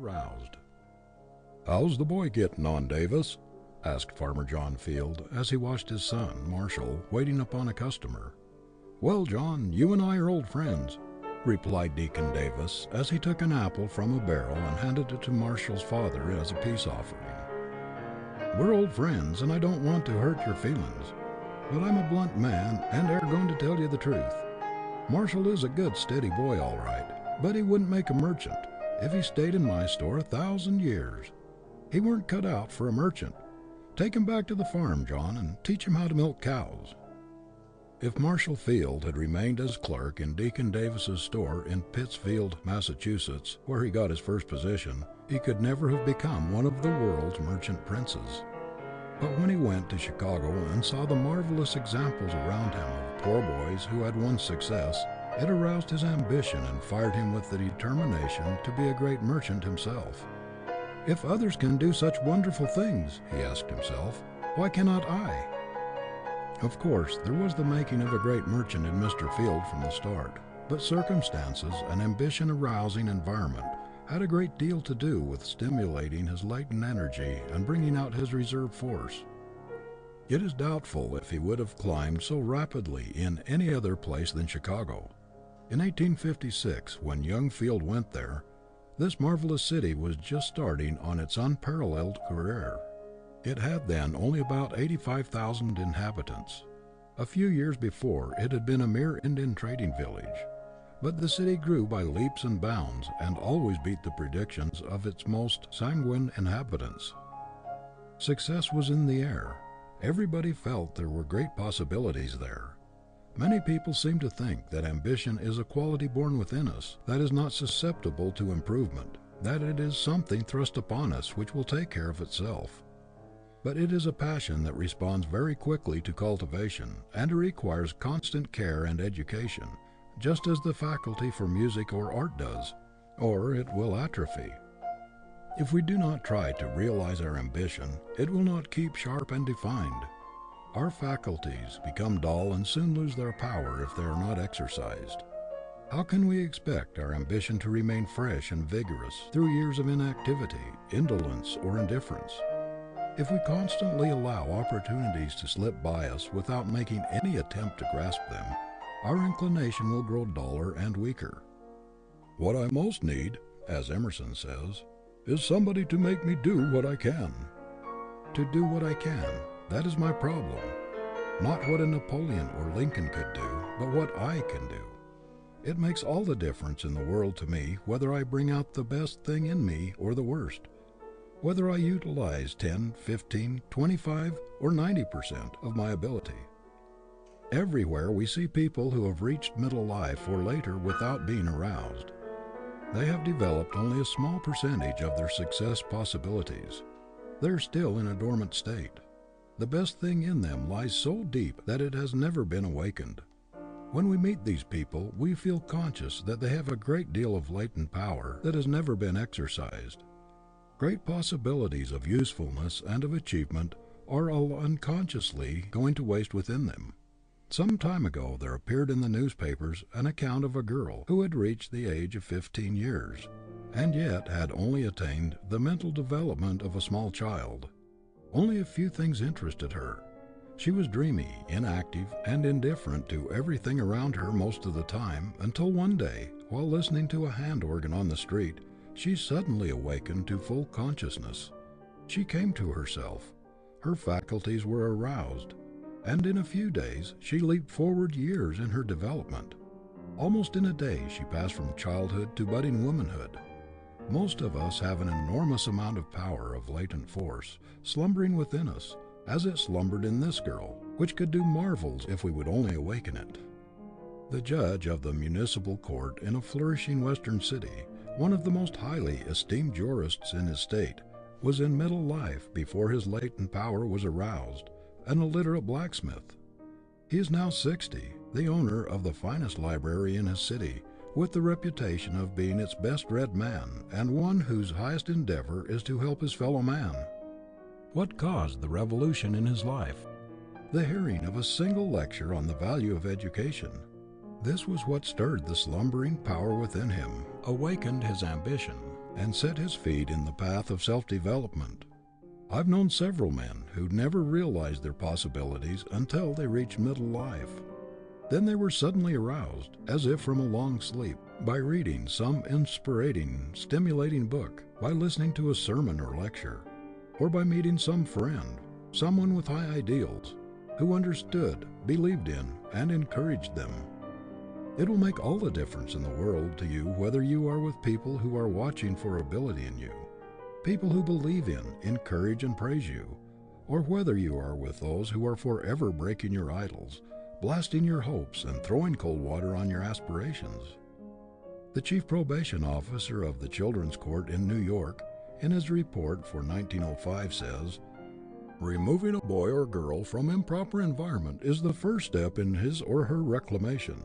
aroused. "How's the boy getting on, Davis?" asked Farmer John Field as he watched his son, Marshall, waiting upon a customer. "Well, John, you and I are old friends," replied Deacon Davis as he took an apple from a barrel and handed it to Marshall's father as a peace offering. "We're old friends, and I don't want to hurt your feelings, but I'm a blunt man and are going to tell you the truth. Marshall is a good, steady boy, all right, but he wouldn't make a merchant if he stayed in my store 1,000 years. He weren't cut out for a merchant. Take him back to the farm, John, and teach him how to milk cows." If Marshall Field had remained as clerk in Deacon Davis's store in Pittsfield, Massachusetts, where he got his first position, he could never have become one of the world's merchant princes. But when he went to Chicago and saw the marvelous examples around him of poor boys who had won success, it aroused his ambition and fired him with the determination to be a great merchant himself. "If others can do such wonderful things," he asked himself, "why cannot I?" Of course, there was the making of a great merchant in Mr. Field from the start, but circumstances and ambition-arousing environment had a great deal to do with stimulating his latent energy and bringing out his reserve force. It is doubtful if he would have climbed so rapidly in any other place than Chicago. In 1856, when young Field went there, this marvelous city was just starting on its unparalleled career. It had then only about 85,000 inhabitants. A few years before, it had been a mere Indian trading village. But the city grew by leaps and bounds and always beat the predictions of its most sanguine inhabitants. Success was in the air. Everybody felt there were great possibilities there. Many people seem to think that ambition is a quality born within us that is not susceptible to improvement, that it is something thrust upon us which will take care of itself. But it is a passion that responds very quickly to cultivation, and it requires constant care and education, just as the faculty for music or art does, or it will atrophy. If we do not try to realize our ambition, it will not keep sharp and defined. Our faculties become dull and soon lose their power if they are not exercised. How can we expect our ambition to remain fresh and vigorous through years of inactivity, indolence, or indifference? If we constantly allow opportunities to slip by us without making any attempt to grasp them, our inclination will grow duller and weaker. "What I most need," as Emerson says, "is somebody to make me do what I can." To do what I can, that is my problem. Not what a Napoleon or Lincoln could do, but what I can do. It makes all the difference in the world to me whether I bring out the best thing in me or the worst, whether I utilize 10, 15, 25, or 90% of my ability. Everywhere we see people who have reached middle life or later without being aroused. They have developed only a small percentage of their success possibilities. They are still in a dormant state. The best thing in them lies so deep that it has never been awakened. When we meet these people, we feel conscious that they have a great deal of latent power that has never been exercised. Great possibilities of usefulness and of achievement are all unconsciously going to waste within them. Some time ago there appeared in the newspapers an account of a girl who had reached the age of 15 years, and yet had only attained the mental development of a small child. Only a few things interested her. She was dreamy, inactive, and indifferent to everything around her most of the time until one day, while listening to a hand organ on the street, she suddenly awakened to full consciousness. She came to herself. Her faculties were aroused, and in a few days she leaped forward years in her development. Almost in a day she passed from childhood to budding womanhood. Most of us have an enormous amount of power of latent force slumbering within us, as it slumbered in this girl, which could do marvels if we would only awaken it. The judge of the municipal court in a flourishing western city, one of the most highly esteemed jurists in his state, was in middle life before his latent power was aroused, an illiterate blacksmith. He is now 60, the owner of the finest library in his city, with the reputation of being its best-read man, and one whose highest endeavor is to help his fellow man. What caused the revolution in his life? The hearing of a single lecture on the value of education. This was what stirred the slumbering power within him, awakened his ambition, and set his feet in the path of self-development. I've known several men who never realized their possibilities until they reached middle life. Then they were suddenly aroused, as if from a long sleep, by reading some inspirating, stimulating book, by listening to a sermon or lecture, or by meeting some friend, someone with high ideals, who understood, believed in, and encouraged them. It will make all the difference in the world to you whether you are with people who are watching for ability in you, people who believe in, encourage, and praise you, or whether you are with those who are forever breaking your idols, blasting your hopes, and throwing cold water on your aspirations. The chief probation officer of the Children's Court in New York, in his report for 1905, says, "Removing a boy or girl from improper environment is the first step in his or her reclamation."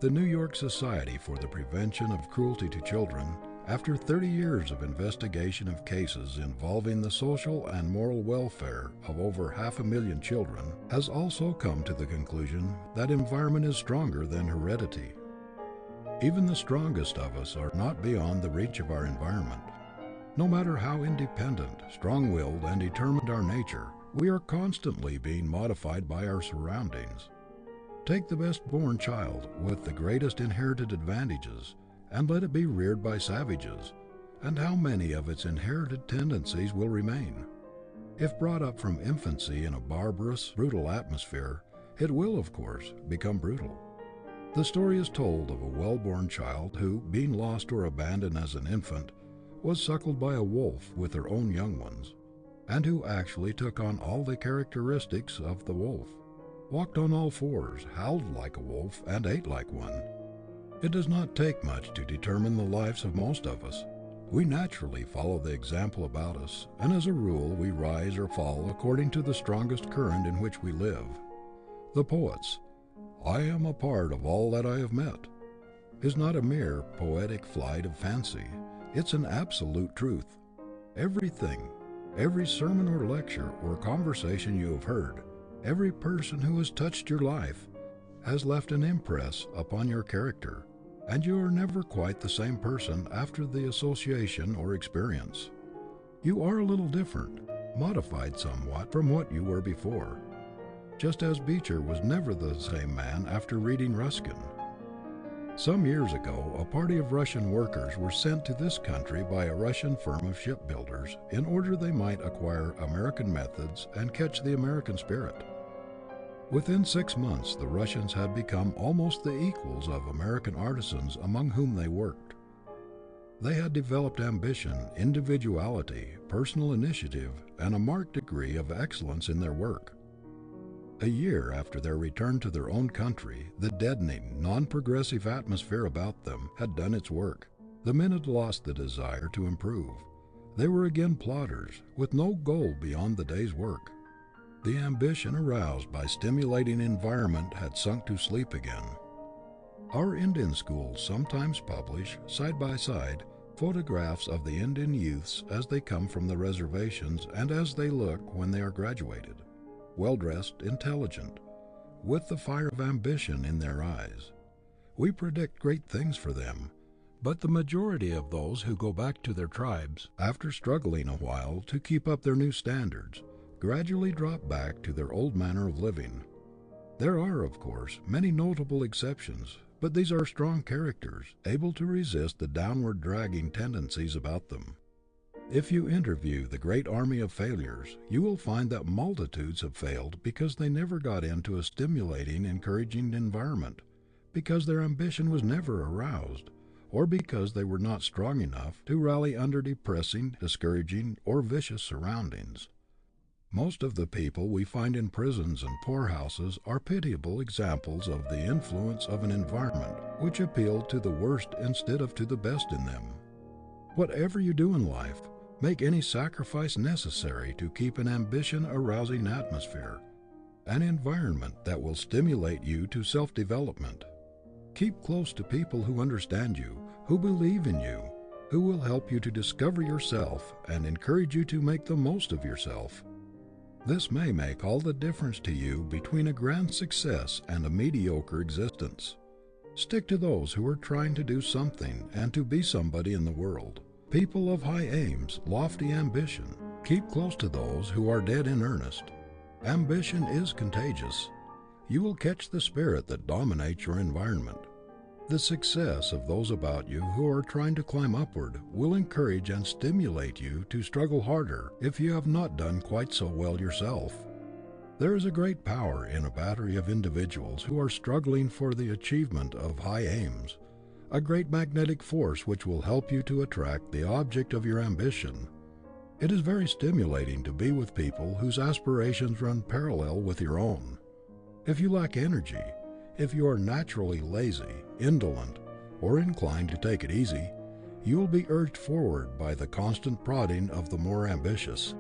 The New York Society for the Prevention of Cruelty to Children, after 30 years of investigation of cases involving the social and moral welfare of over 500,000 children, has also come to the conclusion that environment is stronger than heredity. Even the strongest of us are not beyond the reach of our environment. No matter how independent, strong-willed, and determined our nature, we are constantly being modified by our surroundings. Take the best-born child with the greatest inherited advantages, and let it be reared by savages, and how many of its inherited tendencies will remain? If brought up from infancy in a barbarous, brutal atmosphere, it will, of course, become brutal. The story is told of a well-born child who, being lost or abandoned as an infant, was suckled by a wolf with her own young ones, and who actually took on all the characteristics of the wolf, walked on all fours, howled like a wolf, and ate like one. It does not take much to determine the lives of most of us. We naturally follow the example about us, and as a rule we rise or fall according to the strongest current in which we live. The poet's "I am a part of all that I have met" is not a mere poetic flight of fancy. It's an absolute truth. Everything, every sermon or lecture or conversation you have heard, every person who has touched your life, has left an impress upon your character, and you are never quite the same person after the association or experience. You are a little different, modified somewhat from what you were before, just as Beecher was never the same man after reading Ruskin. Some years ago, a party of Russian workers were sent to this country by a Russian firm of shipbuilders in order they might acquire American methods and catch the American spirit. Within 6 months, the Russians had become almost the equals of American artisans among whom they worked. They had developed ambition, individuality, personal initiative, and a marked degree of excellence in their work. A year after their return to their own country, the deadening, non-progressive atmosphere about them had done its work. The men had lost the desire to improve. They were again plodders, with no goal beyond the day's work. The ambition aroused by stimulating environment had sunk to sleep again. Our Indian schools sometimes publish, side by side, photographs of the Indian youths as they come from the reservations and as they look when they are graduated. Well-dressed, intelligent, with the fire of ambition in their eyes. We predict great things for them, but the majority of those who go back to their tribes, after struggling a while to keep up their new standards, gradually drop back to their old manner of living. There are, of course, many notable exceptions, but these are strong characters, able to resist the downward dragging tendencies about them. If you interview the great army of failures, you will find that multitudes have failed because they never got into a stimulating, encouraging environment, because their ambition was never aroused, or because they were not strong enough to rally under depressing, discouraging, or vicious surroundings. Most of the people we find in prisons and poorhouses are pitiable examples of the influence of an environment which appealed to the worst instead of to the best in them. Whatever you do in life, make any sacrifice necessary to keep an ambition-arousing atmosphere, an environment that will stimulate you to self-development. Keep close to people who understand you, who believe in you, who will help you to discover yourself and encourage you to make the most of yourself. This may make all the difference to you between a grand success and a mediocre existence. Stick to those who are trying to do something and to be somebody in the world. People of high aims, lofty ambition, keep close to those who are dead in earnest. Ambition is contagious. You will catch the spirit that dominates your environment. The success of those about you who are trying to climb upward will encourage and stimulate you to struggle harder if you have not done quite so well yourself. There is a great power in a battery of individuals who are struggling for the achievement of high aims, a great magnetic force which will help you to attract the object of your ambition. It is very stimulating to be with people whose aspirations run parallel with your own. If you lack energy, if you are naturally lazy, indolent, or inclined to take it easy, you will be urged forward by the constant prodding of the more ambitious.